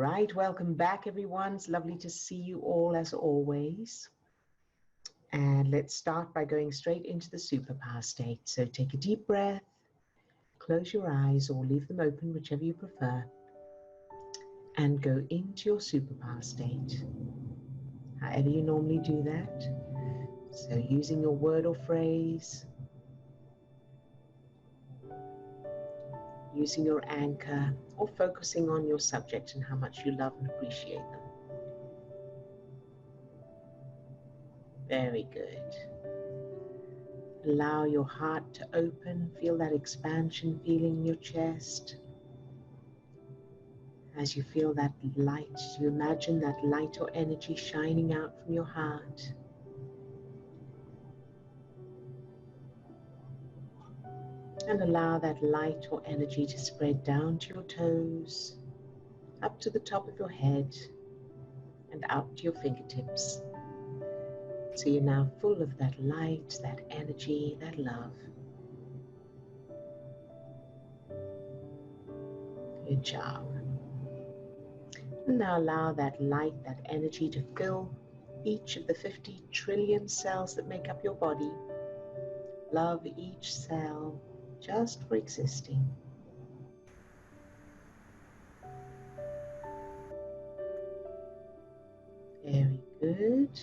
right, welcome back everyone. It's lovely to see you all as always. And let's start by going straight into the superpower state. So take a deep breath, close your eyes or leave them open, whichever you prefer, and go into your superpower state. However you normally do that. So using your word or phrase, using your anchor, or focusing on your subject and how much you love and appreciate them. Very good. Allow your heart to open, feel that expansion feeling in your chest. As you feel that light, you imagine that light or energy shining out from your heart. And allow that light or energy to spread down to your toes, up to the top of your head, and out to your fingertips. So you're now full of that light, that energy, that love. Good job. And now allow that light, that energy to fill each of the 50 trillion cells that make up your body. Love each cell just for existing. Very good.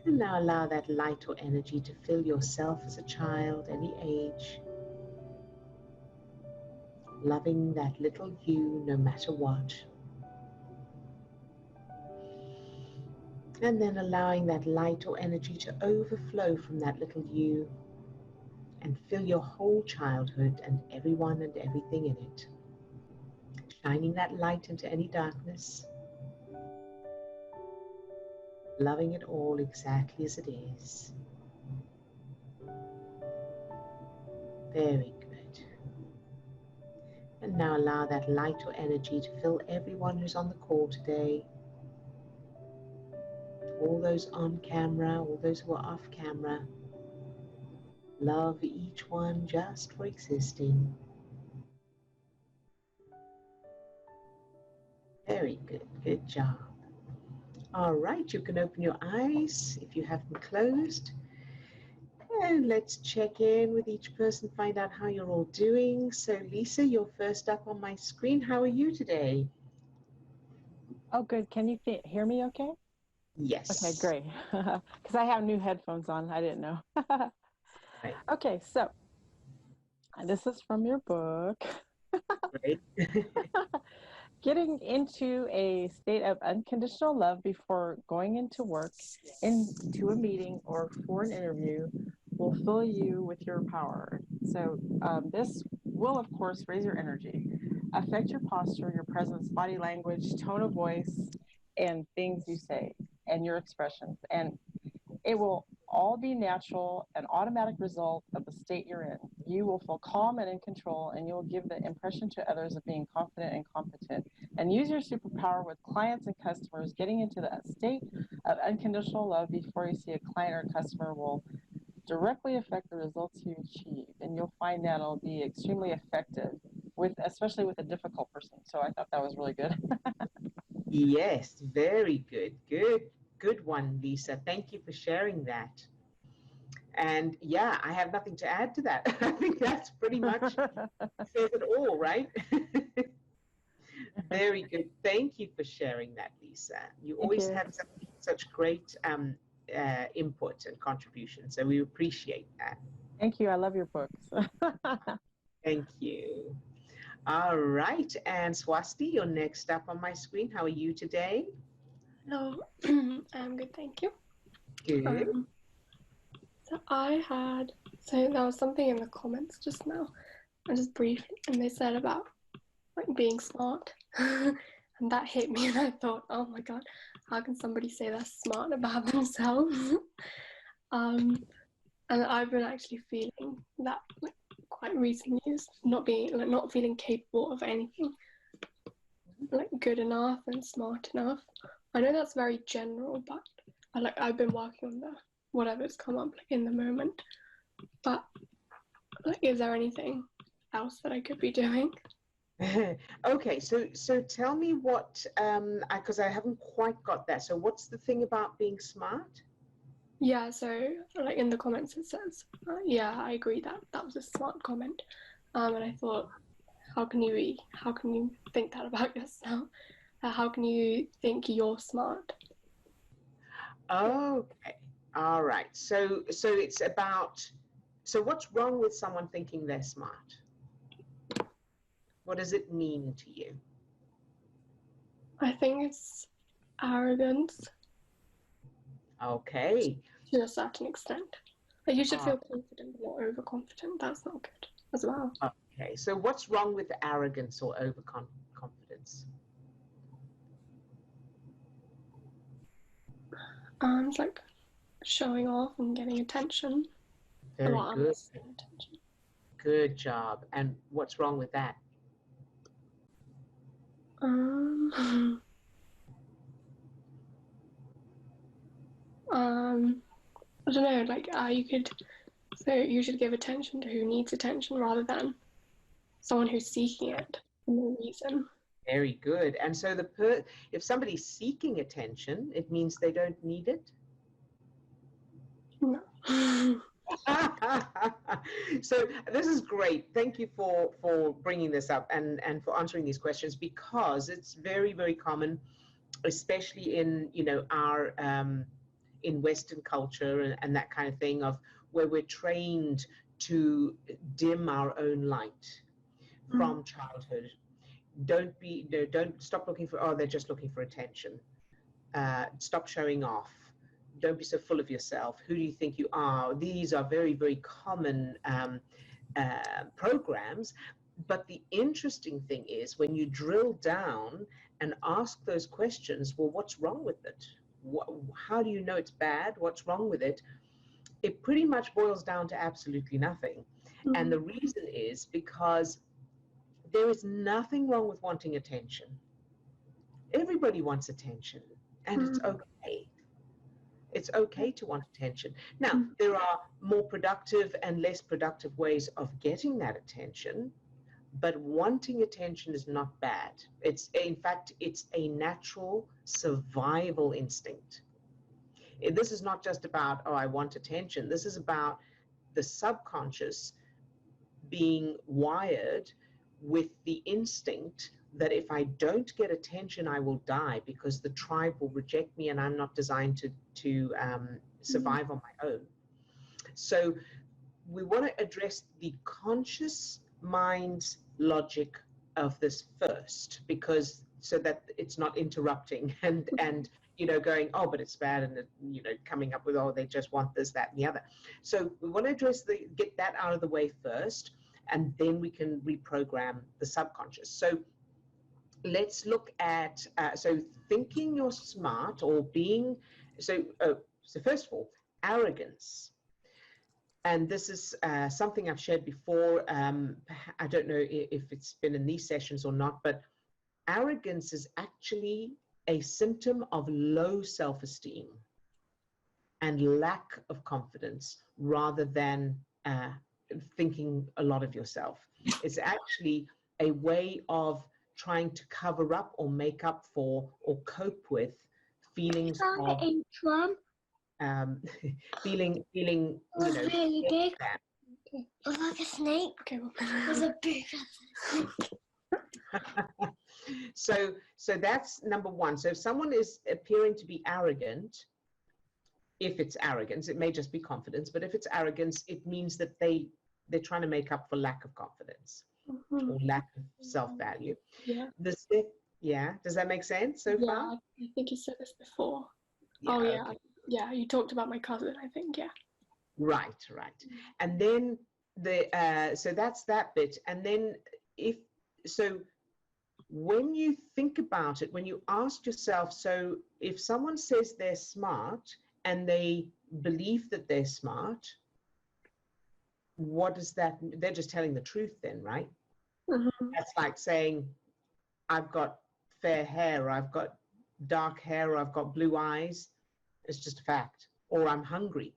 And now allow that light or energy to fill yourself as a child, any age. Loving that little you no matter what. And then allowing that light or energy to overflow from that little you and fill your whole childhood and everyone and everything in it. Shining that light into any darkness. Loving it all exactly as it is. Very good. And now allow that light or energy to fill everyone who's on the call today. All those on camera, all those who are off camera. Love each one just for existing. Very good. Good job. All right, you can open your eyes if you have them closed. And let's check in with each person, find out how you're all doing. So Lisa, you're first up on my screen. How are you today? Oh, good. Can you hear me okay? Yes. Okay, great. Because I have new headphones on. I didn't know. Right. Okay, so this is from your book. Great. Getting into a state of unconditional love before going into work, into a meeting, or for an interview will fill you with your power. So this will, of course, raise your energy, affect your posture, your presence, body language, tone of voice, and things you say, and your expressions. And it will all be natural, an automatic result of the state you're in. You will feel calm and in control, and you will give the impression to others of being confident and competent. And use your superpower with clients and customers. Getting into that state of unconditional love before you see a client or customer will directly affect the results you achieve. And you'll find that it'll be extremely effective, especially with a difficult person. So I thought that was really good. Yes, very good. Good one, Lisa. Thank you for sharing that. And yeah, I have nothing to add to that. I think that's pretty much says it all, right? Very good. Thank you for sharing that, Lisa. You Thank always you. have such great input and contribution, so we appreciate that. Thank you. I love your books. Thank you. All right, and Swasti, you're next up on my screen. How are you today? Hello, I'm good, thank you. Good. So there was something in the comments just now, and just briefly, and they said about like being smart, and that hit me, and I thought, oh my god, how can somebody say they're smart about themselves? And I've been actually feeling that like, quite recently, is not feeling capable of anything, like good enough and smart enough. I know that's very general, but I've been working on whatever's come up like in the moment. But like, is there anything else that I could be doing? Okay, so tell me what, because I haven't quite got that. So what's the thing about being smart? Yeah, so like in the comments it says, yeah, I agree that that was a smart comment. And I thought, how can you think that about yourself? How can you think you're smart? Okay, all right. So it's about, so what's wrong with someone thinking they're smart? What does it mean to you? I think it's arrogance Okay. to a certain extent. Like you should Uh, feel confident, but not overconfident. That's not good as well. okay. So what's wrong with arrogance or overconfidence? It's like showing off and getting attention. Very Well, good. unnecessary attention. Good job. And what's wrong with that? Um, I don't know. Like you could, so you should give attention to who needs attention rather than someone who's seeking it for no reason. Very good. And so if somebody's seeking attention, it means they don't need it. No. So this is great. Thank you for bringing this up and for answering these questions, because it's very, very common, especially in our in Western culture and that kind of thing, of where we're trained to dim our own light from childhood. Don't stop looking for, oh, they're just looking for attention. Stop showing off. Don't be so full of yourself. Who do you think you are? These are very, very common programs. But the interesting thing is when you drill down and ask those questions, well, what's wrong with it? How do you know it's bad? What's wrong with it? It pretty much boils down to absolutely nothing. And the reason is because there is nothing wrong with wanting attention. Everybody wants attention, and it's okay. It's okay to want attention. Now, there are more productive and less productive ways of getting that attention, but wanting attention is not bad. In fact, it's a natural survival instinct. This is not just about, oh, I want attention. This is about the subconscious being wired with the instinct that if I don't get attention, I will die, because the tribe will reject me and I'm not designed to survive on my own. So we want to address the conscious mind's logic of this first, because so that it's not interrupting and going, oh, but it's bad, and coming up with, oh, they just want this, that, and the other. So we want to get that out of the way first, and then we can reprogram the subconscious. So let's look at so thinking you're smart or being so first of all, arrogance. And this is something I've shared before. I don't know if it's been in these sessions or not, but arrogance is actually a symptom of low self-esteem and lack of confidence, rather than thinking a lot of yourself. It's actually a way of trying to cover up or make up for or cope with feelings of feeling really big. that. It was like a snake. Okay, well, It was a big So that's number one. So if someone is appearing to be arrogant, if it's arrogance, it may just be confidence, but if it's arrogance, it means that they're trying to make up for lack of confidence or lack of self-value. Yeah. Does that make sense so far? I think you said this before. Yeah, oh yeah, okay. yeah. You talked about my cousin, I think. Yeah. Right. And then so that's that bit. And then when you think about it, when you ask yourself, so if someone says they're smart and they believe that they're smart, what does that mean? They're just telling the truth then, right? That's like saying, I've got fair hair, or I've got dark hair, or I've got blue eyes. It's just a fact. Or I'm hungry,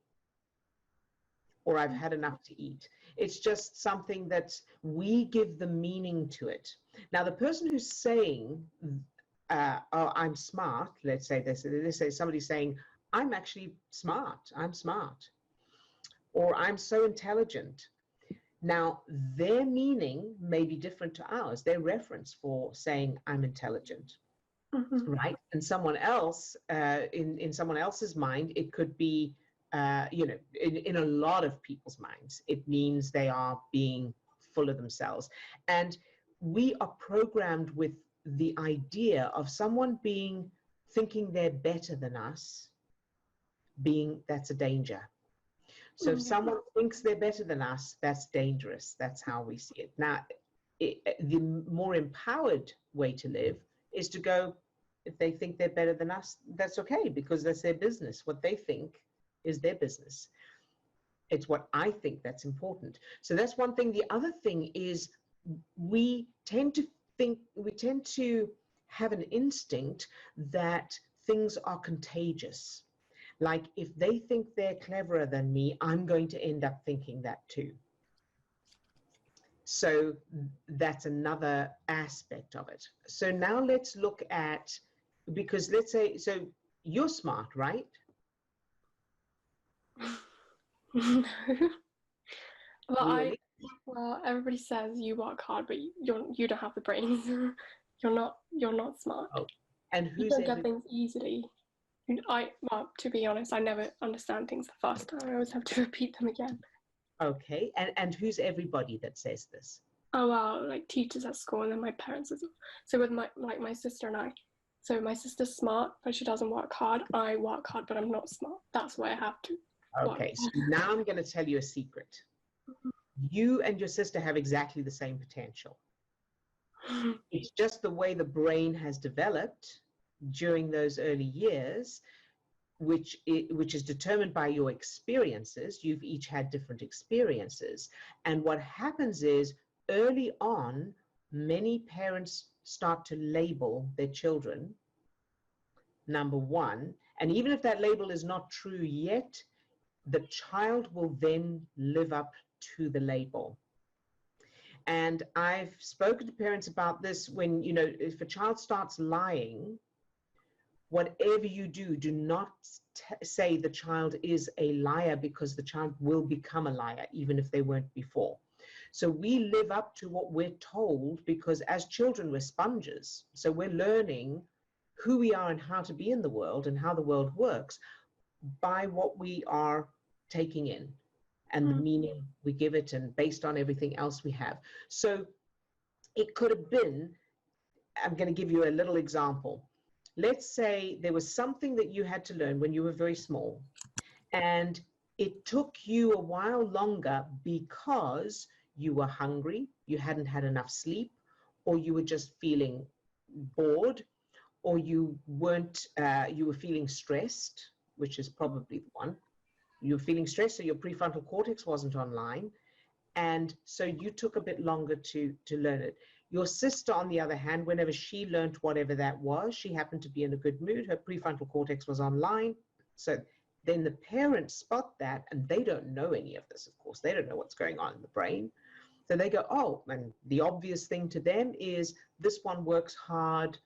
or I've had enough to eat. It's just something that we give the meaning to it. Now, the person who's saying, oh, I'm smart, let's say this, let's say somebody's saying, I'm actually smart, I'm smart, or I'm so intelligent. Now, their meaning may be different to ours, their reference for saying I'm intelligent, right? And someone else, in someone else's mind, it could be, in a lot of people's minds, it means they are being full of themselves. And we are programmed with the idea of someone thinking they're better than us, that's a danger. So if someone thinks they're better than us, that's dangerous. That's how we see it. Now, the more empowered way to live is to go, if they think they're better than us, that's okay, because that's their business. What they think is their business. It's what I think that's important. So that's one thing. The other thing is we tend to have an instinct that things are contagious. Like if they think they're cleverer than me, I'm going to end up thinking that too. So that's another aspect of it. So now let's look at, because let's say, so you're smart, right? No. Really? Well, everybody says you work hard, but you don't have the brains. You're not smart. Oh, and You who's don't get things easily. Well, to be honest, I never understand things the first time. I always have to repeat them again. Okay, and who's everybody that says this? Oh well, like teachers at school, and then my parents as well. So with my sister and I. So my sister's smart, but she doesn't work hard. I work hard, but I'm not smart. That's why I have to. Okay, so now I'm going to tell you a secret. You and your sister have exactly the same potential. It's just the way the brain has developed during those early years, which is determined by your experiences. You've each had different experiences. And what happens is early on, many parents start to label their children, number one. And even if that label is not true yet, the child will then live up to the label. And I've spoken to parents about this when, if a child starts lying, whatever you do, do not say the child is a liar, because the child will become a liar, even if they weren't before. So we live up to what we're told, because as children, we're sponges. So we're learning who we are and how to be in the world and how the world works by what we are taking in and the meaning we give it, and based on everything else we have. So it could have been, I'm going to give you a little example. Let's say there was something that you had to learn when you were very small, and it took you a while longer because you were hungry, you hadn't had enough sleep, or you were just feeling bored, or you were feeling stressed, which is probably the one. You were feeling stressed, so your prefrontal cortex wasn't online, and so you took a bit longer to learn it. Your sister, on the other hand, whenever she learned whatever that was, she happened to be in a good mood, her prefrontal cortex was online. So then the parents spot that, and they don't know any of this, of course. They don't know what's going on in the brain. So they go, oh, and the obvious thing to them is this one works hard,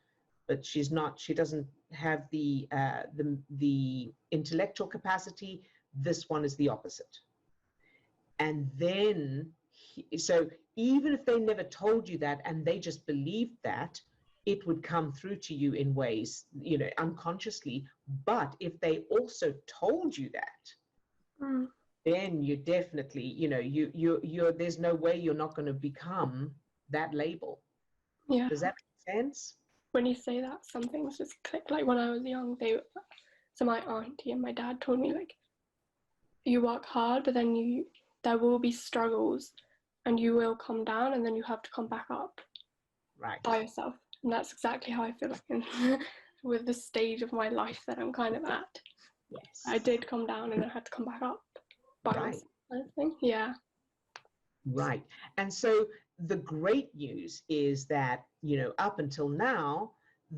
but she doesn't have the intellectual capacity. This one is the opposite. And then, so even if they never told you that and they just believed that, it would come through to you in ways, unconsciously. But if they also told you that, then you definitely, there's no way you're not going to become that label. Yeah. Does that make sense? When you say that, some things just click. Like when I was young, so my auntie and my dad told me, like, you work hard, but then there will be struggles, and you will come down, and then you have to come back up, right, by yourself. And that's exactly how I feel like with the stage of my life that I'm kind of at. Yes. I did come down, and I had to come back up by myself, kind of thing. Yeah. Right. And so the great news is that, up until now,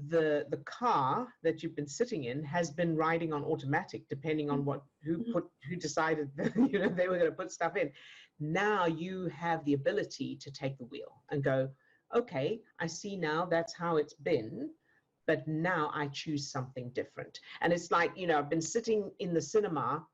the car that you've been sitting in has been riding on automatic, depending on who decided that, they were going to put stuff in. now you have the ability to take the wheel and go, okay, I see now that's how it's been, but now I choose something different. And it's like, I've been sitting in the cinema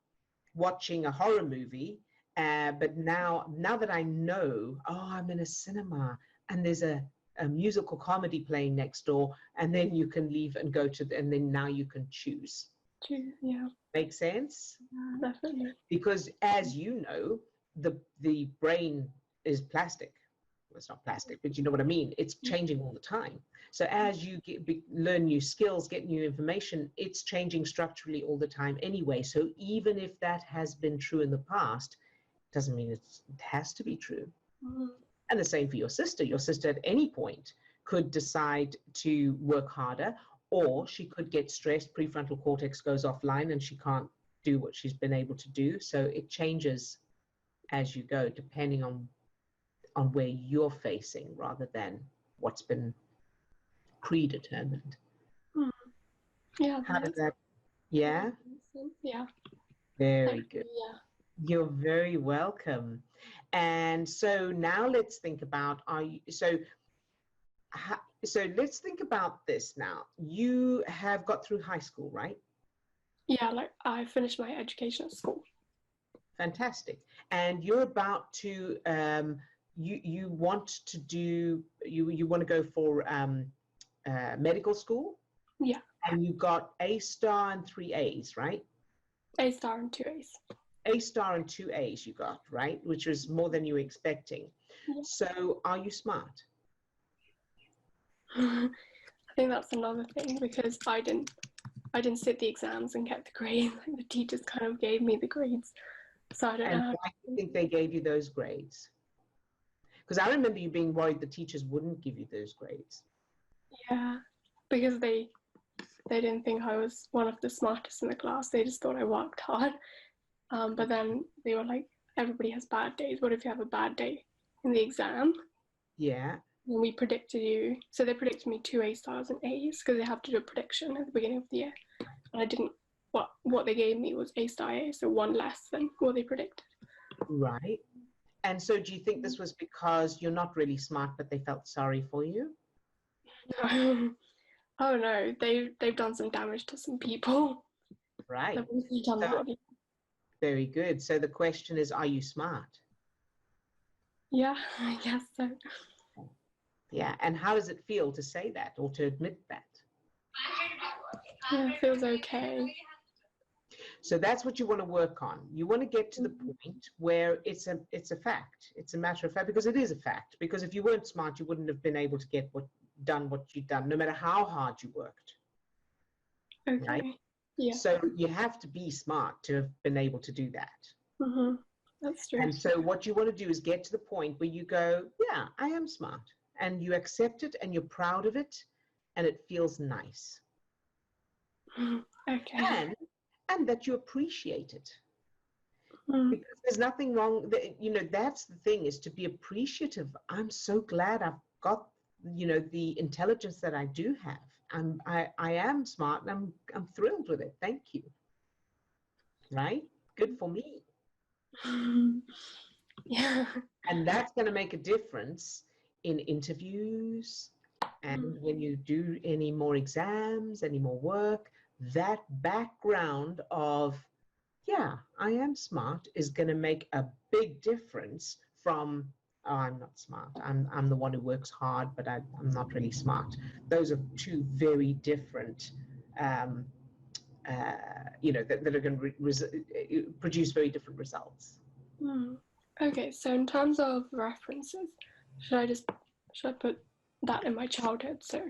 watching a horror movie, but now that I know, I'm in a cinema and there's a musical comedy playing next door, and then you can leave and go to, and then now you can choose. Yeah. Make sense? Yeah, definitely. Because as you know, the brain is plastic. Well, it's not plastic, but you know what I mean. It's changing all the time. So as you learn new skills, get new information, it's changing structurally all the time anyway. So even if that has been true in the past, doesn't mean it has to be true. Mm-hmm. And the same for your sister. Your sister at any point could decide to work harder, or she could get stressed, prefrontal cortex goes offline, and she can't do what she's been able to do. So it changes as you go, depending on where you're facing rather than what's been predetermined. Yeah. How does that? Yeah. Yeah. Very good. Yeah. You're very welcome. And so now let's think about, so let's think about this now. You have got through high school, right? Yeah, like I finished my education at school. Fantastic. And you're about to, you want to do, you want to go for medical school? Yeah. And you got A star and 3 A's, right? A star and 2 A's. A star and 2 A's you got, right? Which was more than you were expecting. Yeah. So are you smart? I think that's another thing, because I didn't sit the exams and get the grades. Like the teachers kind of gave me the grades. So I don't know. And why do you think they gave you those grades? Because I remember you being worried the teachers wouldn't give you those grades. Yeah, because they didn't think I was one of the smartest in the class. They just thought I worked hard. But then they were like, everybody has bad days. What if you have a bad day in the exam? Yeah. And we predicted you. So they predicted me 2 A stars and A's, because they have to do a prediction at the beginning of the year. And I didn't, what they gave me was A star A, so one less than what they predicted. Right. And so do you think this was because you're not really smart, but they felt sorry for you? Oh no, they've done some damage to some people. Right. They've really done that. Very good. So the question is, are you smart? Yeah, I guess so. Yeah. And how does it feel to say that or to admit that? Yeah, it feels okay. So that's what you want to work on. You want to get to the point where it's a fact. It's a matter of fact, because it is a fact. Because if you weren't smart, you wouldn't have been able to get what you've done, no matter how hard you worked. Okay. Right? Yeah. So you have to be smart to have been able to do that. Mm-hmm. That's true. And so what you want to do is get to the point where you go, yeah, I am smart. And you accept it and you're proud of it and it feels nice. Okay. And that you appreciate it. Mm. Because there's nothing wrong. That's the thing, is to be appreciative. I'm so glad I've got, the intelligence that I do have. I am smart and I'm thrilled with it. Thank you. Right? Good for me. Yeah. And that's going to make a difference in interviews and when you do any more exams, any more work. That background of, yeah, I am smart is going to make a big difference from, oh, I'm not smart. I'm the one who works hard, but I'm not really smart. Those are two very different, that are going to produce very different results. Okay, so in terms of references, should I put that in my childhood? So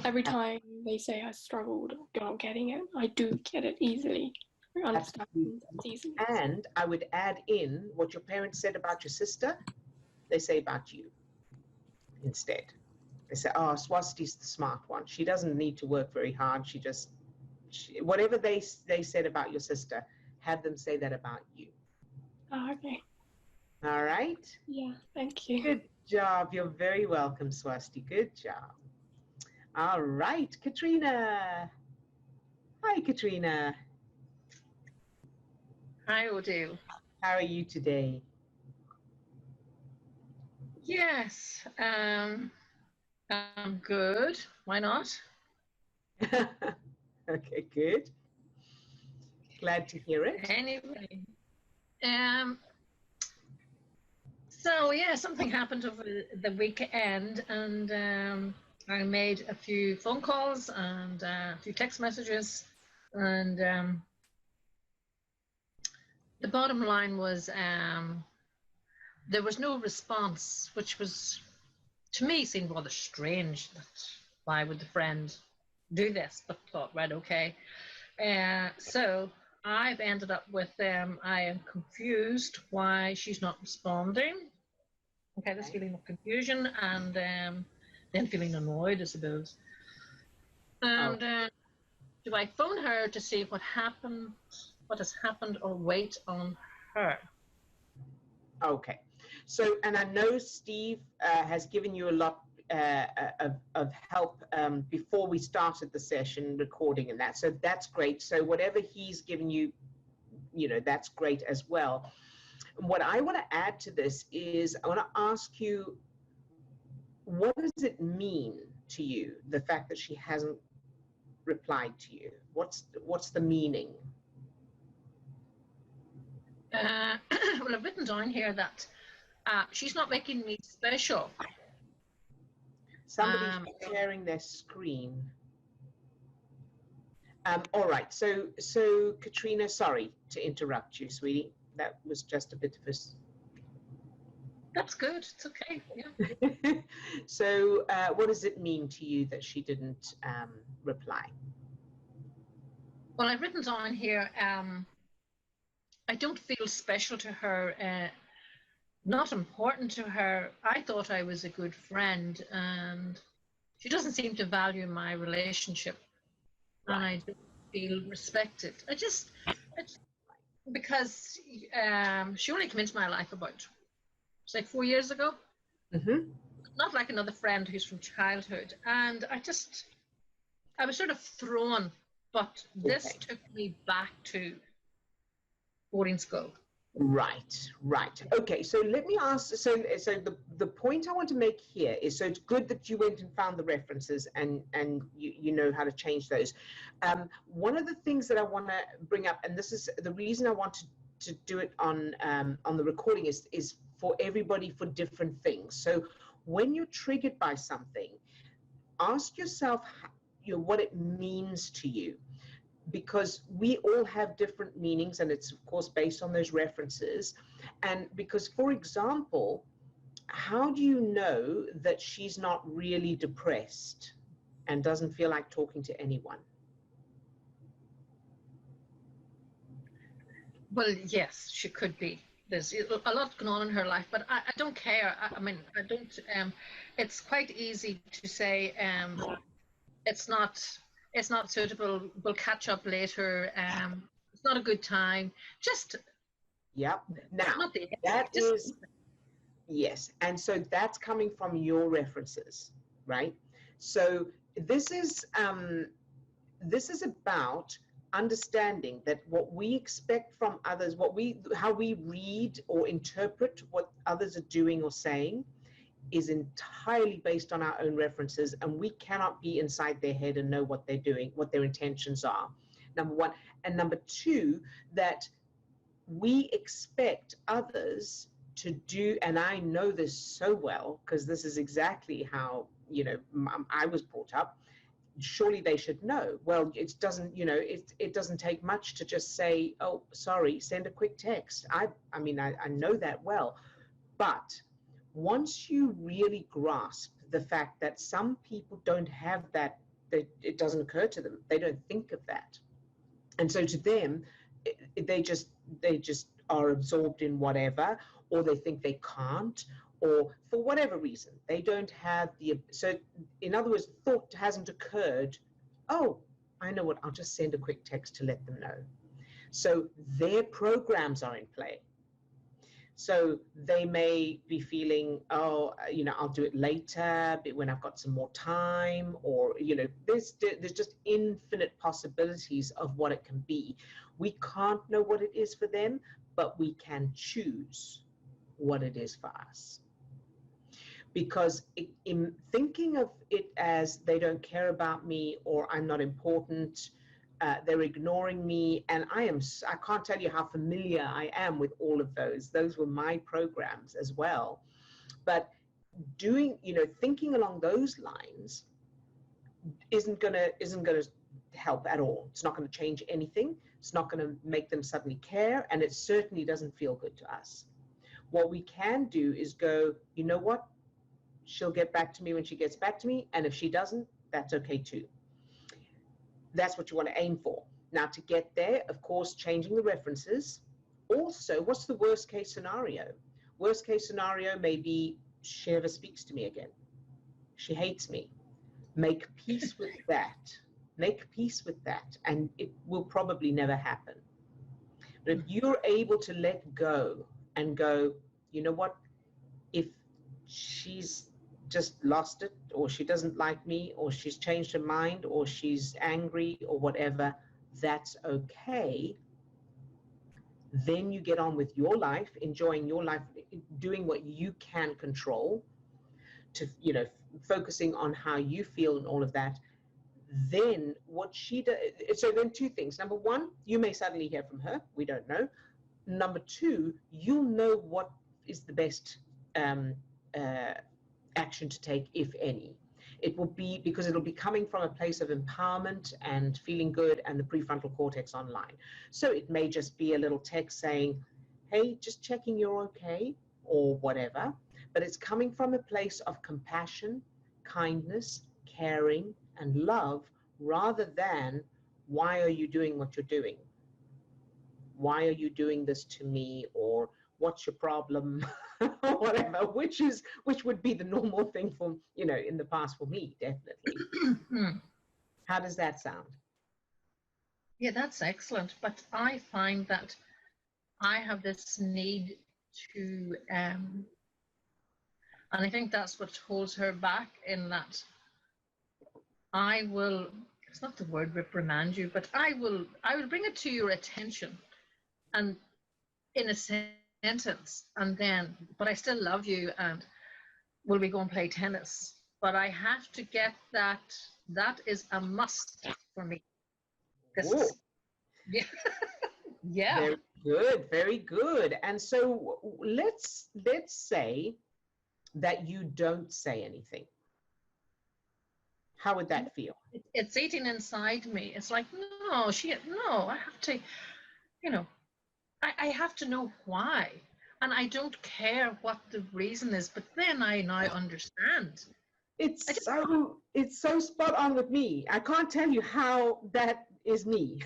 every time they say I struggled or not getting it, I do get it easily. I understand it easily. And I would add in what your parents said about your sister, they say about you instead. They say, oh, Swasti's the smart one. She doesn't need to work very hard. Whatever they said about your sister, have them say that about you. Oh, okay. All right? Yeah, thank you. Good job. You're very welcome, Swasti. Good job. All right, Katrina. Hi, Katrina. Hi, Udo. How are you today? Yes, I'm good. Why not? Okay, good. Glad to hear it. Anyway, um, so yeah, something happened over the weekend, and I made a few phone calls and a few text messages, and the bottom line was there was no response, which was, to me, seemed rather strange. That why would the friend do this? But thought, right, okay. So I've ended up with I am confused why she's not responding. Okay, this feeling of confusion and then feeling annoyed, I suppose. And do I phone her to see what happened, what has happened, or wait on her? Okay. So, and I know Steve has given you a lot of help before we started the session recording and that. So that's great. So whatever he's given you, you know, that's great as well. What I want to add to this is I want to ask you, what does it mean to you, the fact that she hasn't replied to you? What's the meaning? Well, I've written down here that she's not making me special. Somebody's sharing their screen. All right, so Katrina, sorry to interrupt you, sweetie. That was just a bit of a... That's good, it's okay, yeah. So what does it mean to you that she didn't reply? Well, I've written down here, I don't feel special to her, not important to her. I thought I was a good friend, and she doesn't seem to value my relationship. Right. And I don't feel respected. Because she only came into my life about, it's like 4 years ago. Mm-hmm. Not like another friend who's from childhood. And I was sort of thrown, but this took me back to boarding school. Right. Okay, so let me ask, so the point I want to make here is, so it's good that you went and found the references and you know how to change those. One of the things that I want to bring up, and this is the reason I want to do it on the recording, is for everybody for different things. So when you're triggered by something, ask yourself, you know, what it means to you. Because we all have different meanings, and it's of course based on those references. And because, for example, how do you know that she's not really depressed and doesn't feel like talking to anyone? Well, yes, she could be. There's a lot going on in her life, but I don't care. I mean, I don't, it's quite easy to say it's not suitable, we'll catch up later, it's not a good time, just... Yep. Now, that is... Yes, and so that's coming from your references, right? So this is about understanding that what we expect from others, how we read or interpret what others are doing or saying, is entirely based on our own references, and we cannot be inside their head and know what they're doing, what their intentions are, number one. And number two, that we expect others to do, and I know this so well because this is exactly how, you know, I was brought up. Surely they should know. Well, it doesn't, you know, it doesn't take much to just say, oh, sorry, send a quick text. I mean, I know that well. But once you really grasp the fact that some people don't have that, it doesn't occur to them, they don't think of that. And so to them, they just are absorbed in whatever, or they think they can't, or for whatever reason, they don't have so in other words, thought hasn't occurred, oh, I know what, I'll just send a quick text to let them know. So their programs are in play. So they may be feeling, oh, you know, I'll do it later, but when I've got some more time, or, you know, there's just infinite possibilities of what it can be. We can't know what it is for them, but we can choose what it is for us. because in thinking of it as they don't care about me or I'm not important, they're ignoring me, and I can't tell you how familiar I am with all of those. Those were my programs as well. But thinking along those lines isn't gonna help at all. It's not going to change anything. It's not going to make them suddenly care, and it certainly doesn't feel good to us. What we can do is go, you know what? She'll get back to me when she gets back to me, and if she doesn't, that's okay too. That's what you want to aim for. Now, to get there, of course, changing the references. Also, what's the worst case scenario? Worst case scenario may be she never speaks to me again. She hates me. Make peace with that. Make peace with that, and it will probably never happen. But if you're able to let go and go, you know what, if she's just lost it, or she doesn't like me, or she's changed her mind, or she's angry, or whatever, that's okay. Then you get on with your life, enjoying your life, doing what you can control, to focusing on how you feel and all of that. Then what she does, so then two things. Number one, you may suddenly hear from her. We don't know. Number two, you'll know what is the best action to take, if any. It will be because it'll be coming from a place of empowerment and feeling good and the prefrontal cortex online. So it may just be a little text saying, hey, just checking you're okay, or whatever. But it's coming from a place of compassion, kindness, caring, and love, rather than, why are you doing what you're doing? Why are you doing this to me? Or what's your problem? Or whatever, which would be the normal thing for, in the past for me, definitely. How does that sound? Yeah, that's excellent. But I find that I have this need to, and I think that's what holds her back, in that I will, it's not the word reprimand you, but I will bring it to your attention, and in a sentence, and then, but I still love you, and will we go and play tennis? But I have to get that is a must for me. This is, yeah. Yeah. Very good, very good. And so let's say that you don't say anything. How would that feel? It's eating inside me. It's like, no, I have to, I have to know why. And I don't care what the reason is, but then I now understand. It's so spot on with me. I can't tell you how that is me,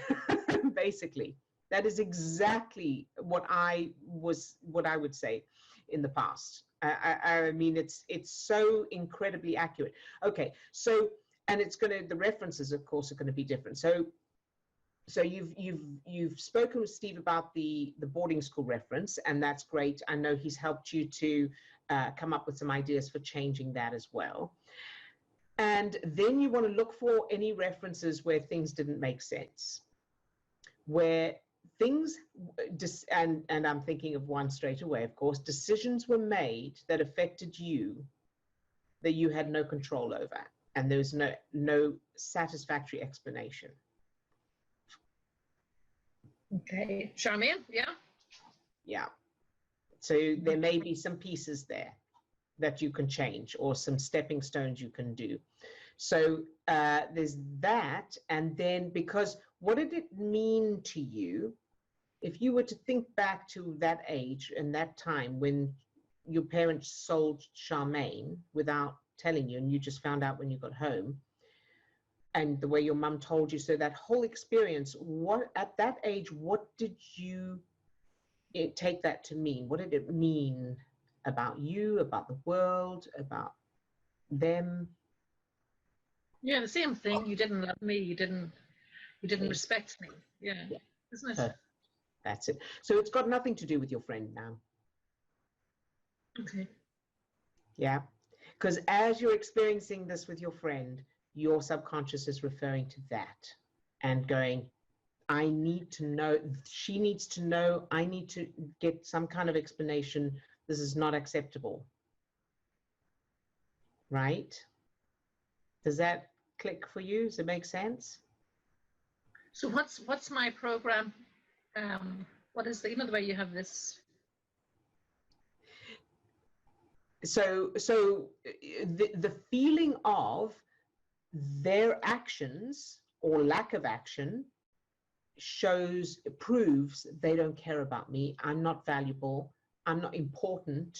basically. That is exactly what I would say in the past. I mean, it's so incredibly accurate. Okay, so, and the references, of course, are going to be different. So you've spoken with Steve about the boarding school reference, and that's great. I know he's helped you to come up with some ideas for changing that as well. And then you want to look for any references where things didn't make sense, where things, and I'm thinking of one straight away, of course, decisions were made that affected you, that you had no control over, and there was no satisfactory explanation. Okay, Charmaine, yeah? Yeah. So there may be some pieces there that you can change, or some stepping stones you can do. So there's that, and then, because what did it mean to you if you were to think back to that age and that time when your parents sold Charmaine without telling you, and you just found out when you got home, and the way your mum told you, so that whole experience, at that age, what did you take that to mean? What did it mean about you, about the world, about them? Yeah, the same thing. You didn't love me. You didn't respect me. Yeah. Isn't it? Perfect. That's it. So it's got nothing to do with your friend now. Okay. Yeah. Because as you're experiencing this with your friend, your subconscious is referring to that and going, I need to know, she needs to know, I need to get some kind of explanation. This is not acceptable. right? Does that click for you? Does it make sense? So what's my program? What is the, the way you have this? So the feeling of their actions or lack of action proves they don't care about me, I'm not valuable, I'm not important,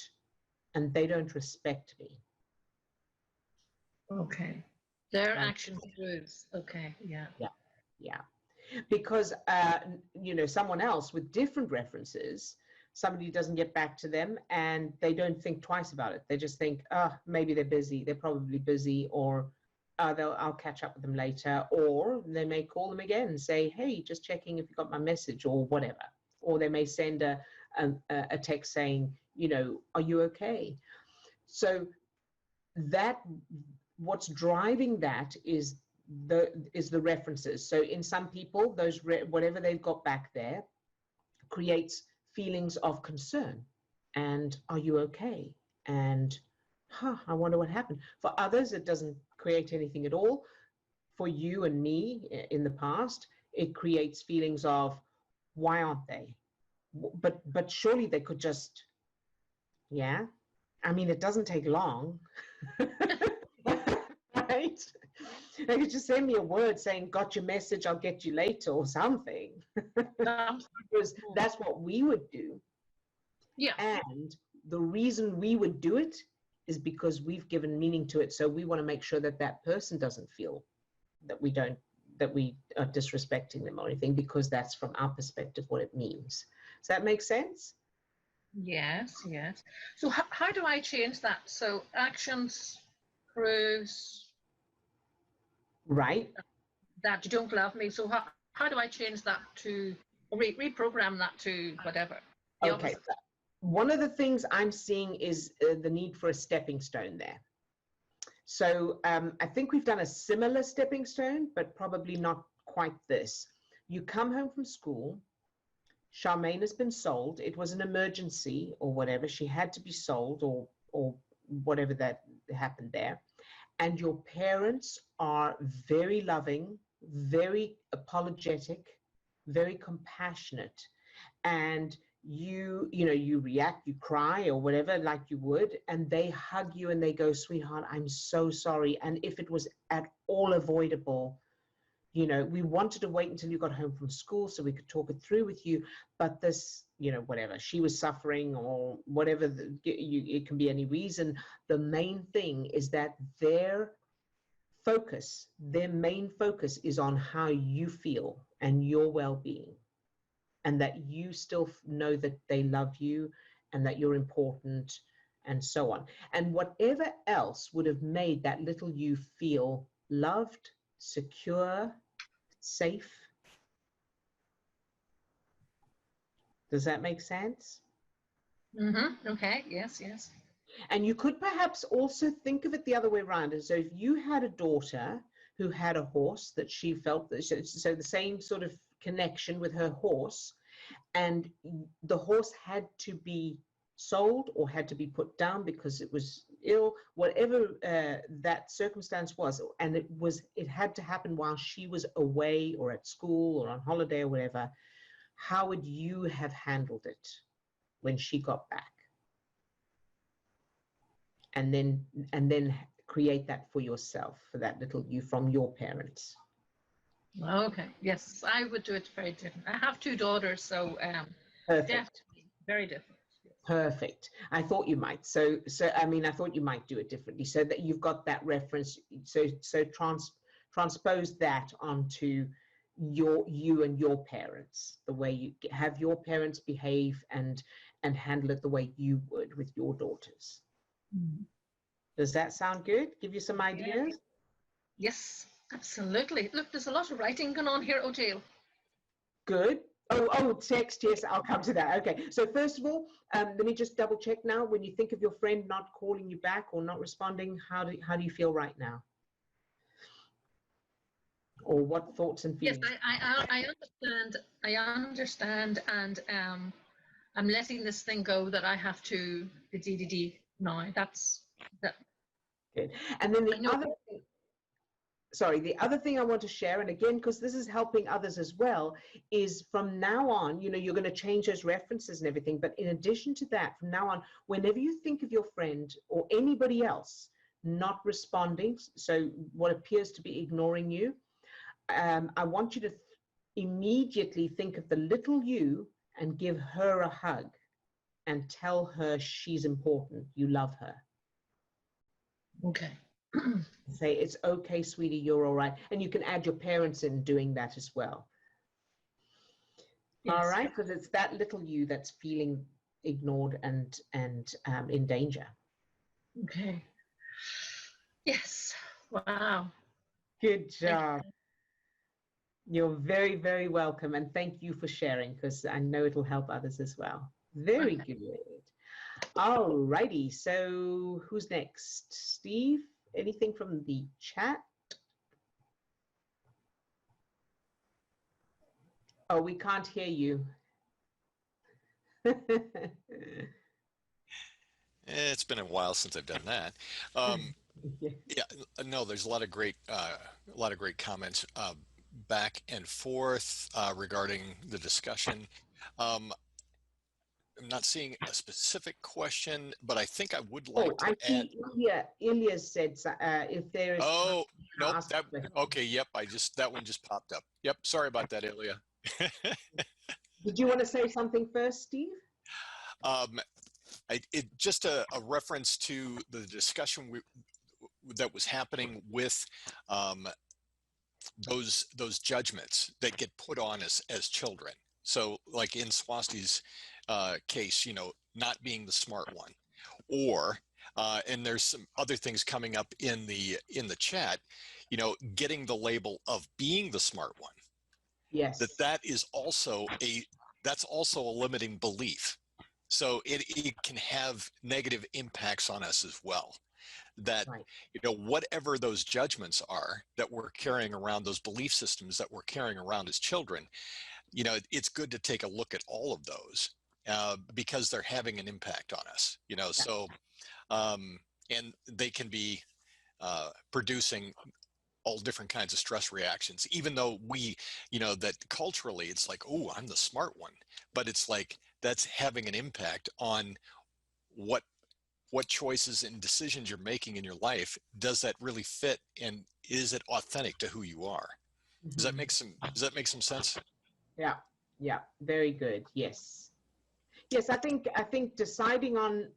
and they don't respect me. Okay. Their action proves. Okay. Yeah. Yeah. Because someone else with different references, somebody doesn't get back to them and they don't think twice about it. They just think, maybe they're busy, they're probably busy, or I'll catch up with them later, or they may call them again and say, hey, just checking if you got my message, or whatever. Or they may send a text saying, are you okay? So what's driving that is the references. So in some people, those whatever they've got back there creates feelings of concern and are you okay? And I wonder what happened. For others, it doesn't create anything at all. For you and me in the past, it creates feelings of why aren't they? But surely they could just, yeah. I mean, it doesn't take long. Right? They could just send me a word saying, got your message, I'll get you later, or something. Because that's what we would do. Yeah. And the reason we would do it is because we've given meaning to it. So we want to make sure that that person doesn't feel that we are disrespecting them or anything, because that's from our perspective what it means. Does that make sense? Yes. So how do I change that? So actions proves Right. that you don't love me. So how do I change that to reprogram that to whatever? Okay. One of the things I'm seeing is the need for a stepping stone there. So I think we've done a similar stepping stone, but probably not quite this. You come home from school, Charmaine has been sold. It was an emergency or whatever. She had to be sold or whatever that happened there. And your parents are very loving, very apologetic, very compassionate. And you react, you cry or whatever, like you would, and they hug you and they go, sweetheart, I'm so sorry. And if it was at all avoidable, we wanted to wait until you got home from school so we could talk it through with you. But this, whatever, she was suffering or whatever, it can be any reason. The main thing is that their main focus is on how you feel and your well-being, and that you still know that they love you and that you're important and so on. And whatever else would have made that little you feel loved, secure, safe. Does that make sense? Mm-hmm. Okay. Yes. And you could perhaps also think of it the other way around. And so if you had a daughter who had a horse that she felt, so the same sort of connection with her horse, and the horse had to be sold or had to be put down because it was ill, whatever that circumstance was, and it had to happen while she was away or at school or on holiday or whatever, how would you have handled it when she got back? And then create that for yourself, for that little you from your parents. Okay. Yes, I would do it very different. I have 2 daughters, so Perfect. definitely very different. Perfect. I thought you might. So I thought you might do it differently so that you've got that reference. So transpose that onto you and your parents, the way you have your parents behave and handle it the way you would with your daughters. Mm-hmm. Does that sound good? Give you some ideas? Yes, absolutely. Look, there's a lot of writing going on here, O'Dale. Good. Oh, text. Yes, I'll come to that. Okay. So first of all, let me just double check now. When you think of your friend not calling you back or not responding, how do you feel right now? Or what thoughts and feelings? Yes, I understand, and I'm letting this thing go that I have to the DDD now. That's that. Good. And then the other thing I want to share, and again, because this is helping others as well, is from now on, you're going to change those references and everything. But in addition to that, from now on, whenever you think of your friend or anybody else not responding, so what appears to be ignoring you, I want you to immediately think of the little you and give her a hug and tell her she's important, you love her. Okay. Say, it's okay, sweetie, you're all right. And you can add your parents in doing that as well. Yes. All right, because it's that little you that's feeling ignored and in danger. Okay. Yes. Wow. Good job. You're very, very welcome. And thank you for sharing, because I know it'll help others as well. Very good. All righty. So who's next? Steve, anything from the chat? Oh, we can't hear you. It's been a while since I've done that. Yeah, no, there's a lot of great comments back and forth regarding the discussion. I'm not seeing a specific question, but I think I would like to add. Ilja said if there is. Oh, nope. Okay. Yep. That one just popped up. Yep. Sorry about that, Ilja. Did you want to say something first, Steve? Just a reference to the discussion that was happening with those judgments that get put on us as children. So like in Swasti's case, not being the smart one, or and there's some other things coming up in the chat, getting the label of being the smart one. Yes. That is also that's also a limiting belief. So it can have negative impacts on us as well. That, right. Whatever those judgments are that we're carrying around, those belief systems that we're carrying around as children, it's good to take a look at all of those because they're having an impact on us, yeah. So, and they can be producing all different kinds of stress reactions, even though we, that culturally it's like, oh, I'm the smart one, but it's like, that's having an impact on what choices and decisions you're making in your life. Does that really fit, and is it authentic to who you are? Mm-hmm. Does that make some sense? Yeah, very good. Yes, I think deciding on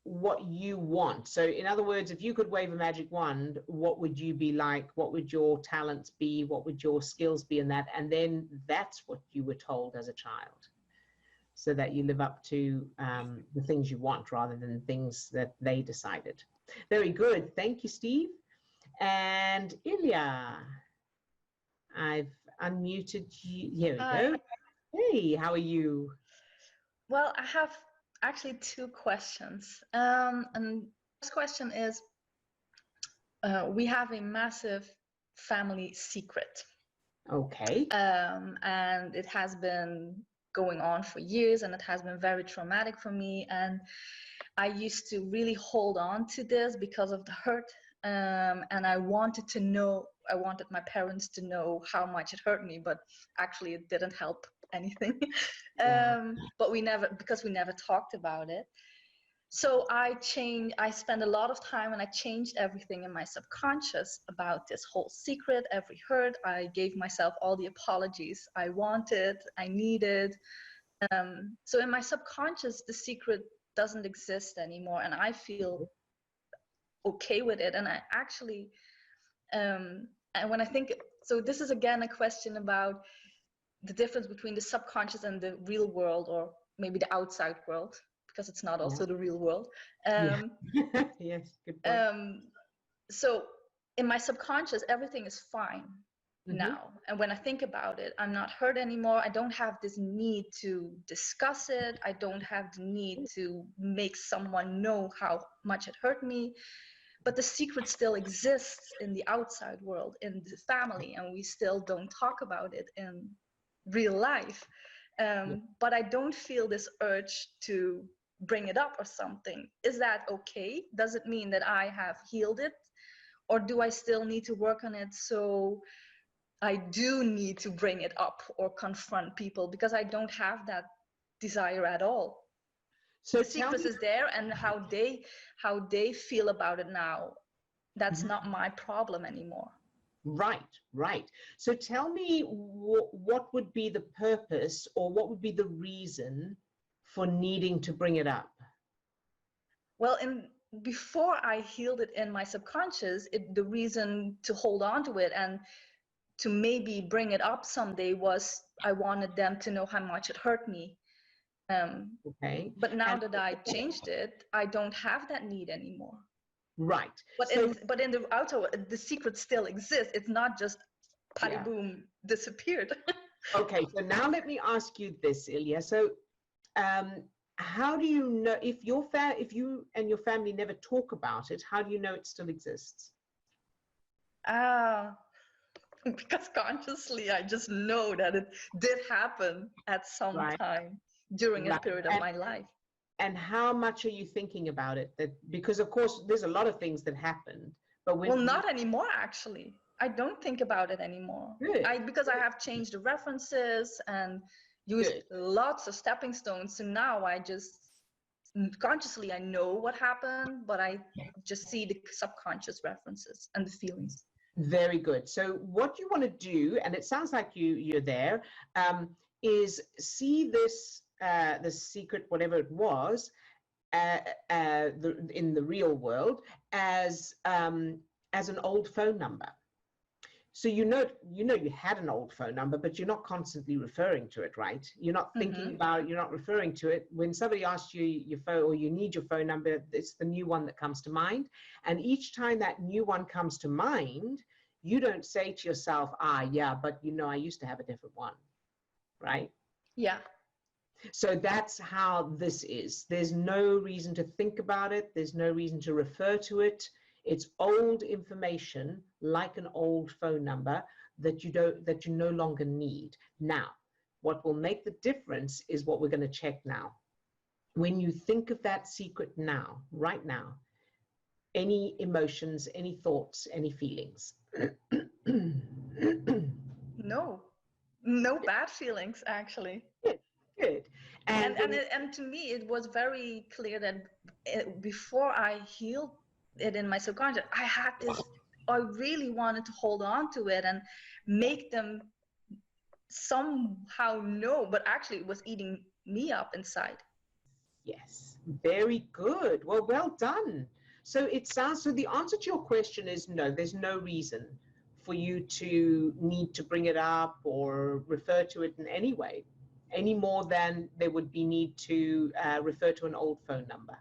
what you want. So in other words, if you could wave a magic wand, what would you be like? What would your talents be? What would your skills be in that? And then that's what you were told as a child, so that you live up to the things you want rather than things that they decided. Very good. Thank you, Steve. And Ilja, I've unmuted you. Here we go. Hey, how are you? Well, I have actually two questions. And the first question is, we have a massive family secret. Okay. And it has been going on for years, and it has been very traumatic for me. And I used to really hold on to this because of the hurt. And I wanted my parents to know how much it hurt me, but actually it didn't help anything. But we never talked about it. So I spent a lot of time and I changed everything in my subconscious about this whole secret, every hurt. I gave myself all the apologies I wanted, I needed. So in my subconscious, the secret doesn't exist anymore, and I feel okay with it. And I actually, and when I think, so this is again a question about the difference between the subconscious and the real world, or maybe the outside world, because it's not also the real world. Yes, good point. So in my subconscious, everything is fine now. And when I think about it, I'm not hurt anymore. I don't have this need to discuss it. I don't have the need to make someone know how much it hurt me. But the secret still exists in the outside world, in the family, and we still don't talk about it in real life. But I don't feel this urge to bring it up or something. Is that okay? Does it mean that I have healed it? Or do I still need to work on it? So I do need to bring it up or confront people, because I don't have that desire at all. So the secret is there, and how they feel about it now, that's not my problem anymore. Right. So tell me what would be the purpose, or what would be the reason for needing to bring it up? Well, before I healed it in my subconscious, the reason to hold on to it and to maybe bring it up someday was I wanted them to know how much it hurt me. Okay. But now that I changed it, I don't have that need anymore. Right. But in the outer, the secret still exists. It's not just patty boom disappeared. Okay. So now let me ask you this, Ilja. So, how do you know if you and your family never talk about it? How do you know it still exists? Because consciously, I just know that it did happen at some time during a period of my life. And how much are you thinking about it? Because of course there's a lot of things that happened, but not anymore. Actually, I don't think about it anymore. Because I have changed the references and used lots of stepping stones. So now I just consciously I know what happened, but I just see the subconscious references and the feelings. Very good. So what you want to do, and it sounds like you're there, is see this the secret, whatever it was, in the real world as an old phone number. So you know you had an old phone number, but you're not constantly referring to it, right? You're not thinking about it. You're not referring to it. When somebody asks you your phone, or you need your phone number, it's the new one that comes to mind. And each time that new one comes to mind, you don't say to yourself, yeah, but I used to have a different one, right? Yeah. So that's how this is. There's no reason to think about it. There's no reason to refer to it. It's old information, like an old phone number that you no longer need. Now, what will make the difference is what we're going to check now. When you think of that secret now, right now, any emotions, any thoughts, any feelings? No bad feelings, actually. Good. And to me, it was very clear that before I healed it in my subconscious, I really wanted to hold on to it and make them somehow know, but actually it was eating me up inside. Yes, very good. Well done. So the answer to your question is no, there's no reason for you to need to bring it up or refer to it in any way, any more than there would be need to refer to an old phone number.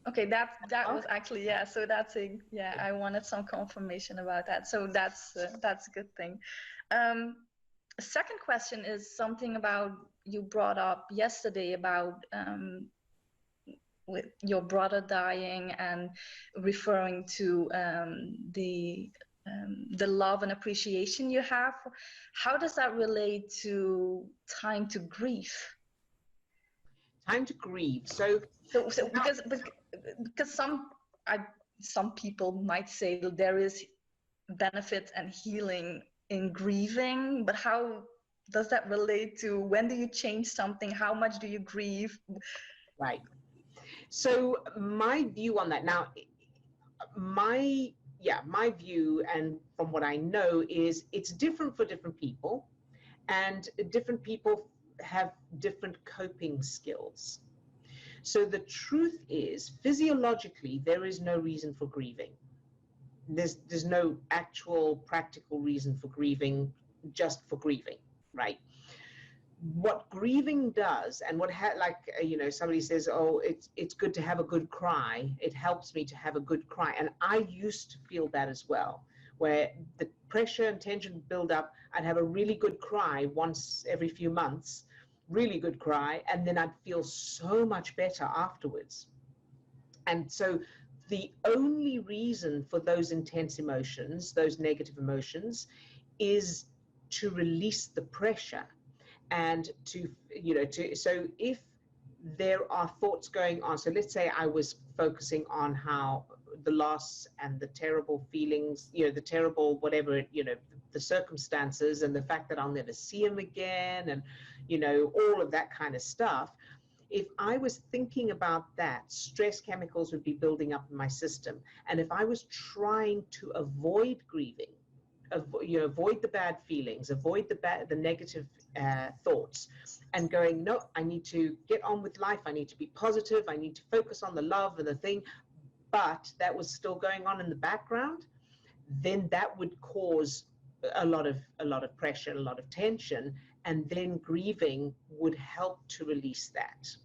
Okay, that was actually, so that's I wanted some confirmation about that. So that's a good thing. Second question is something about you brought up yesterday about with your brother dying and referring to the love and appreciation you have. How does that relate to time to grieve? Time to grieve. So because some people might say that there is benefit and healing in grieving, but how does that relate to when do you change something? How much do you grieve? Right. So my view on that now, my view, and from what I know, is it's different for different people, and different people have different coping skills. So the truth is, physiologically, there is no reason for grieving. There's no actual practical reason for grieving, just for grieving, right? What grieving does, and somebody says, it's good to have a good cry. It helps me to have a good cry. And I used to feel that as well, where the pressure and tension build up. I'd have a really good cry once every few months, really good cry, and then I'd feel so much better afterwards. And so the only reason for those intense emotions, those negative emotions, is to release the pressure. And so if there are thoughts going on. So let's say I was focusing on how the loss and the terrible feelings, you know, the terrible whatever, you know, the circumstances and the fact that I'll never see him again and, you know, all of that kind of stuff. If I was thinking about that, stress chemicals would be building up in my system. And if I was trying to avoid grieving, avoid the bad feelings, avoid the negative thoughts, and going, no, I need to get on with life. I need to be positive. I need to focus on the love and the thing. But that was still going on in the background. Then that would cause a lot of pressure, a lot of tension, and then grieving would help to release that.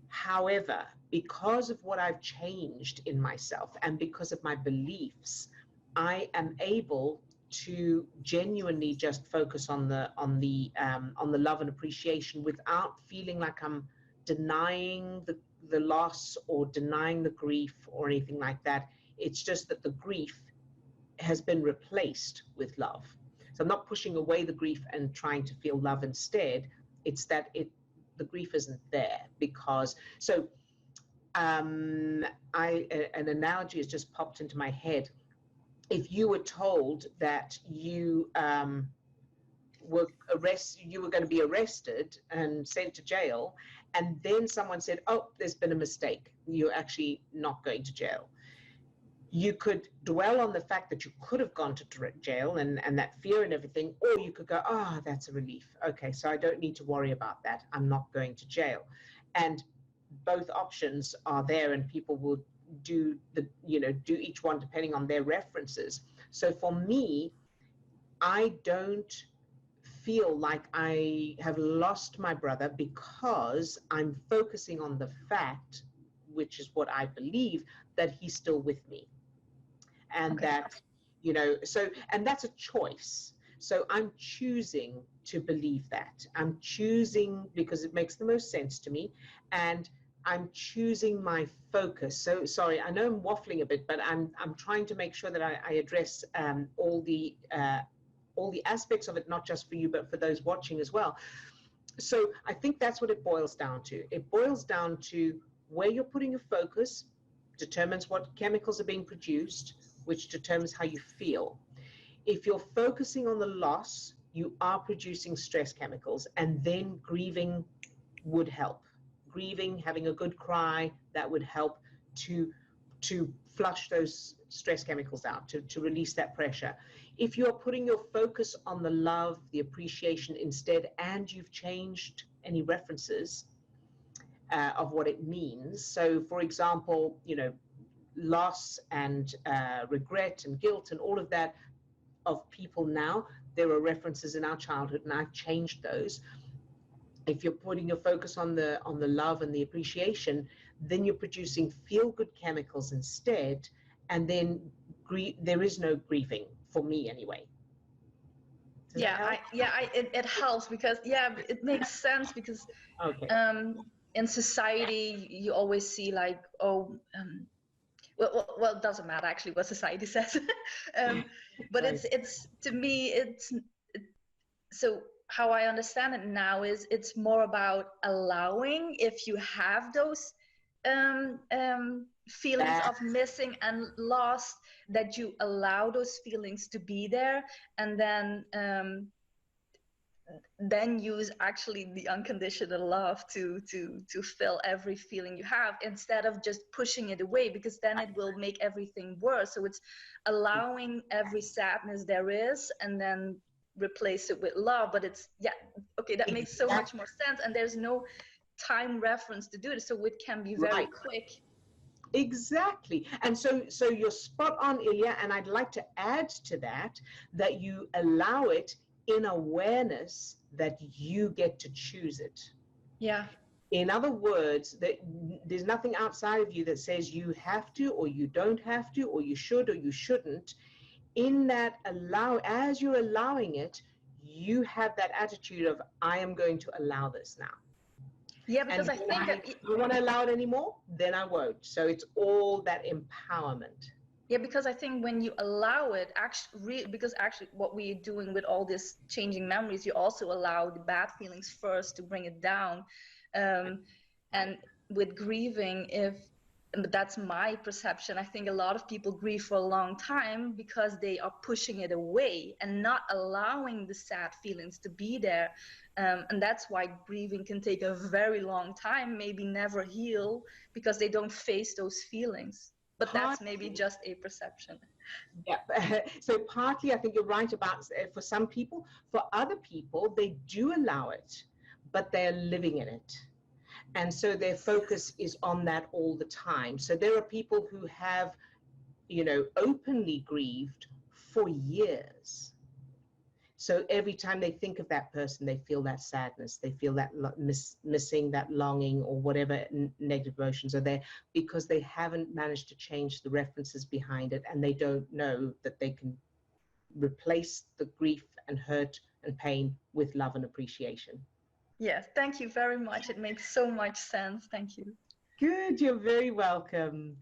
However, because of what I've changed in myself and because of my beliefs, I am able to genuinely just focus on the love and appreciation without feeling like I'm denying the loss or denying the grief or anything like that. It's just that the grief has been replaced with love. So I'm not pushing away the grief and trying to feel love instead. It's that the grief isn't there because, so an analogy has just popped into my head. If you were told that you were going to be arrested and sent to jail, and then someone said, oh, there's been a mistake, you're actually not going to jail. You could dwell on the fact that you could have gone to jail and that fear and everything, or you could go, oh, that's a relief. Okay, so I don't need to worry about that. I'm not going to jail. And both options are there, and people will do each one depending on their references. So for me, I don't feel like I have lost my brother because I'm focusing on the fact, which is what I believe, that he's still with me. And that, you know, so, and that's a choice. So I'm choosing to believe that. I'm choosing because it makes the most sense to me, and I'm choosing my focus. So sorry, I know I'm waffling a bit, but I'm trying to make sure that I address all the aspects of it, not just for you, but for those watching as well. So I think that's what it boils down to. It boils down to where you're putting your focus determines what chemicals are being produced, which determines how you feel. If you're focusing on the loss, you are producing stress chemicals, and then grieving would help. Grieving, having a good cry, that would help to flush those stress chemicals out, to release that pressure. If you're putting your focus on the love, the appreciation instead, and you've changed any references of what it means. So for example, you know, loss and regret and guilt and all of that of people now, there are references in our childhood, and I've changed those. If you're putting your focus on the love and the appreciation, then you're producing feel-good chemicals instead, and then there is no grieving, for me anyway. It helps because it makes sense because in society you always see like, well, it doesn't matter actually what society says, but right. it's to me so how I understand it now is it's more about allowing, if you have those feelings of missing and lost, that you allow those feelings to be there, and then use actually the unconditional love to fill every feeling you have, instead of just pushing it away, because then it will make everything worse. So it's allowing every sadness there is, and then replace it with love. But it's that makes so much more sense, and there's no time reference to do it, so it can be very quick. Exactly. And so you're spot on, Ilja, and I'd like to add to that you allow it in awareness that you get to choose it. Yeah. In other words, that there's nothing outside of you that says you have to, or you don't have to, or you should, or you shouldn't. In that as you're allowing it, you have that attitude of, I am going to allow this now. Yeah, because and I think I don't want to allow it anymore, then I won't. So it's all that empowerment. Yeah, because I think when you allow it, because what we're doing with all this changing memories, you also allow the bad feelings first to bring it down. And with grieving, but that's my perception, I think a lot of people grieve for a long time because they are pushing it away and not allowing the sad feelings to be there. And that's why grieving can take a very long time, maybe never heal, because they don't face those feelings. But that's maybe just a perception. Yeah. So partly, I think you're right about for some people. For other people, they do allow it, but they're living in it. And so their focus is on that all the time. So there are people who have, openly grieved for years. So every time they think of that person, they feel that sadness, they feel that missing, that longing, or whatever negative emotions are there, because they haven't managed to change the references behind it, and they don't know that they can replace the grief and hurt and pain with love and appreciation. Yes, thank you very much. It makes so much sense. Thank you. Good, you're very welcome.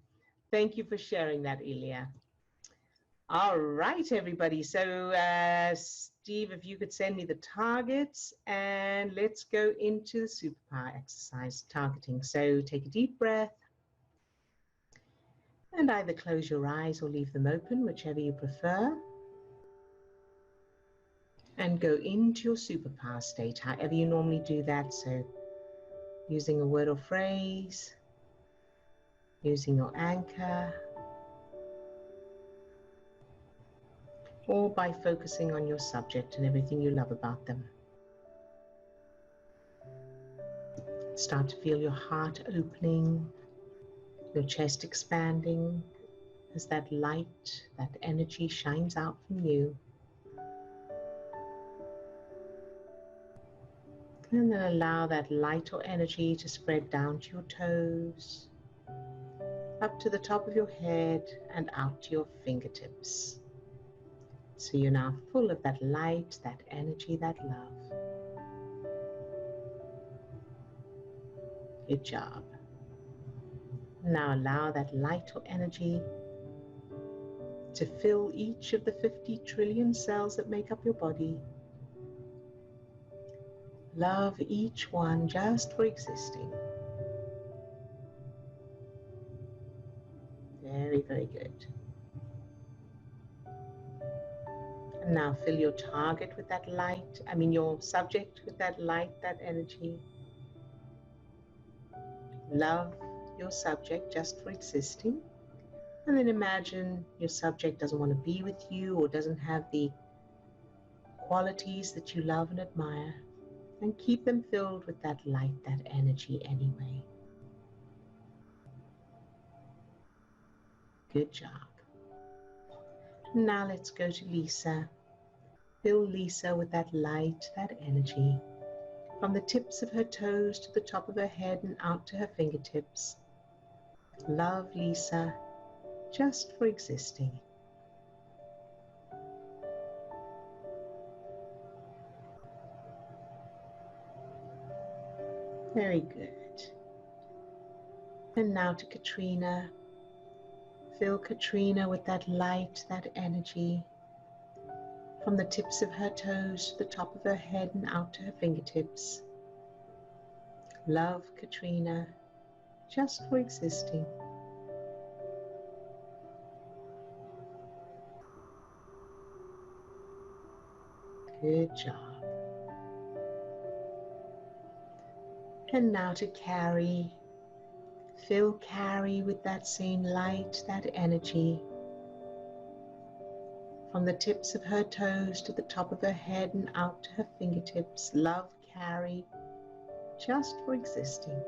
Thank you for sharing that, Ilja. All right, everybody. So, Steve, if you could send me the targets, and let's go into the superpower exercise targeting. So take a deep breath and either close your eyes or leave them open, whichever you prefer. And go into your superpower state, however you normally do that. So using a word or phrase, using your anchor, or by focusing on your subject and everything you love about them. Start to feel your heart opening, your chest expanding as that light, that energy shines out from you. And then allow that light or energy to spread down to your toes, up to the top of your head and out to your fingertips. So you're now full of that light, that energy, that love. Good job. Now allow that light or energy to fill each of the 50 trillion cells that make up your body. Love each one just for existing. Very, very good. And now fill your target with that light, your subject with that light, that energy. Love your subject just for existing. And then imagine your subject doesn't want to be with you or doesn't have the qualities that you love and admire. And keep them filled with that light, that energy anyway. Good job. Now let's go to Lisa. Fill Lisa with that light, that energy, from the tips of her toes to the top of her head and out to her fingertips. Love Lisa just for existing. Very good. And now to Katrina. Fill Katrina with that light, that energy, from the tips of her toes to the top of her head and out to her fingertips. Love Katrina just for existing. Good job. And now to Carrie. Fill Carrie with that same light, that energy, from the tips of her toes to the top of her head and out to her fingertips. Love Carrie just for existing.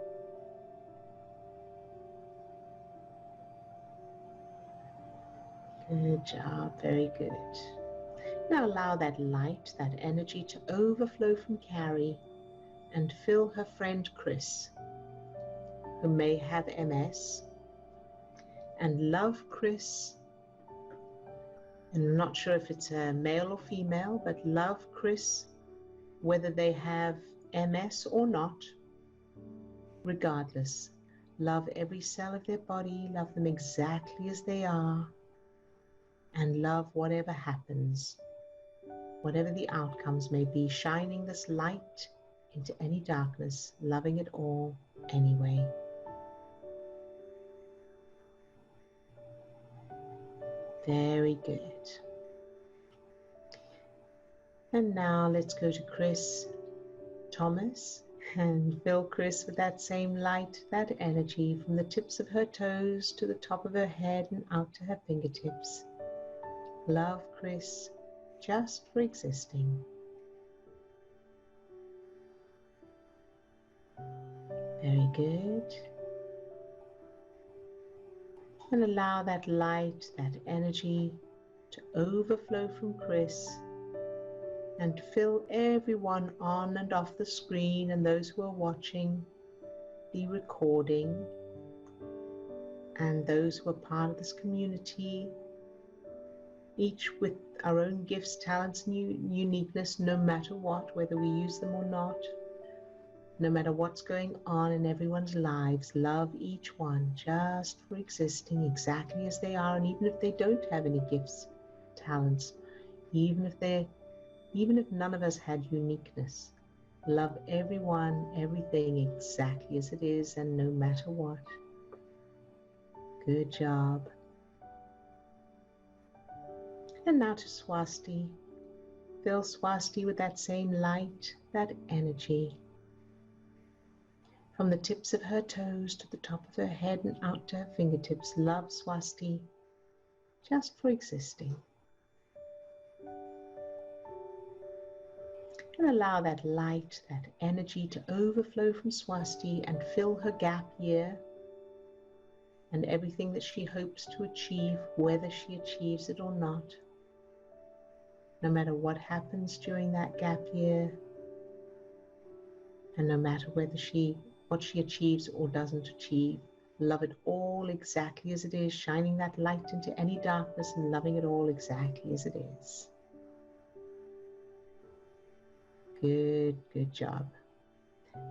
Good job, very good. Now allow that light, that energy to overflow from Carrie and fill her friend Chris, who may have MS, and love Chris. And I'm not sure if it's a male or female, but love Chris, whether they have MS or not, regardless. Love every cell of their body, love them exactly as they are, and love whatever happens, whatever the outcomes may be, shining this light into any darkness, loving it all anyway. Very good. And now let's go to Chris Thomas and fill Chris with that same light, that energy from the tips of her toes to the top of her head and out to her fingertips. Love Chris just for existing. Very good. And allow that light, that energy to overflow from Chris and fill everyone on and off the screen and those who are watching the recording and those who are part of this community, each with our own gifts, talents, and uniqueness, no matter what, whether we use them or not. No matter what's going on in everyone's lives, love each one just for existing exactly as they are. And even if they don't have any gifts, talents, even if none of us had uniqueness, love everyone, everything exactly as it is and no matter what. Good job. And now to Swasti. Fill Swasti with that same light, that energy. From the tips of her toes to the top of her head and out to her fingertips, love Swasti just for existing. And allow that light, that energy to overflow from Swasti and fill her gap year and everything that she hopes to achieve, whether she achieves it or not. No matter what happens during that gap year, and no matter what she achieves or doesn't achieve, love it all exactly as it is, shining that light into any darkness and loving it all exactly as it is. Good job.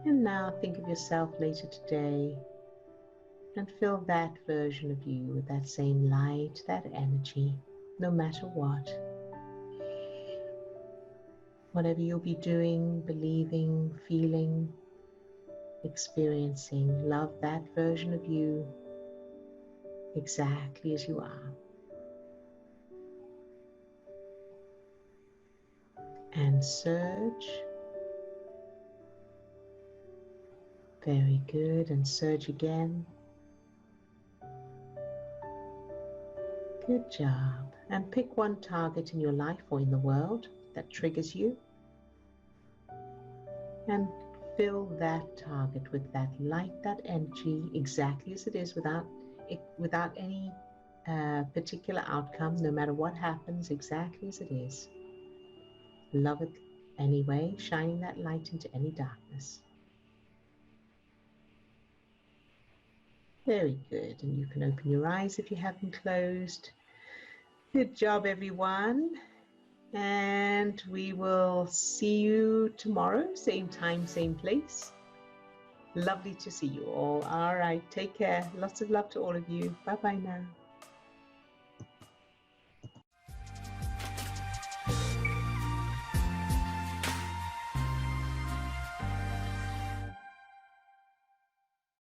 And now think of yourself later today and fill that version of you with that same light, that energy, no matter what. Whatever you'll be doing, believing, feeling, experiencing, love that version of you exactly as you are. And surge. Very good. And surge again. Good job. And pick one target in your life or in the world that triggers you. And fill that target with that light, that energy, exactly as it is, without any particular outcome, no matter what happens, exactly as it is. Love it anyway, shining that light into any darkness. Very good. And you can open your eyes if you haven't closed. Good job, everyone. And we will see you tomorrow, same time, same place. Lovely to see you all. All right, take care. Lots of love to all of you. Bye-bye now.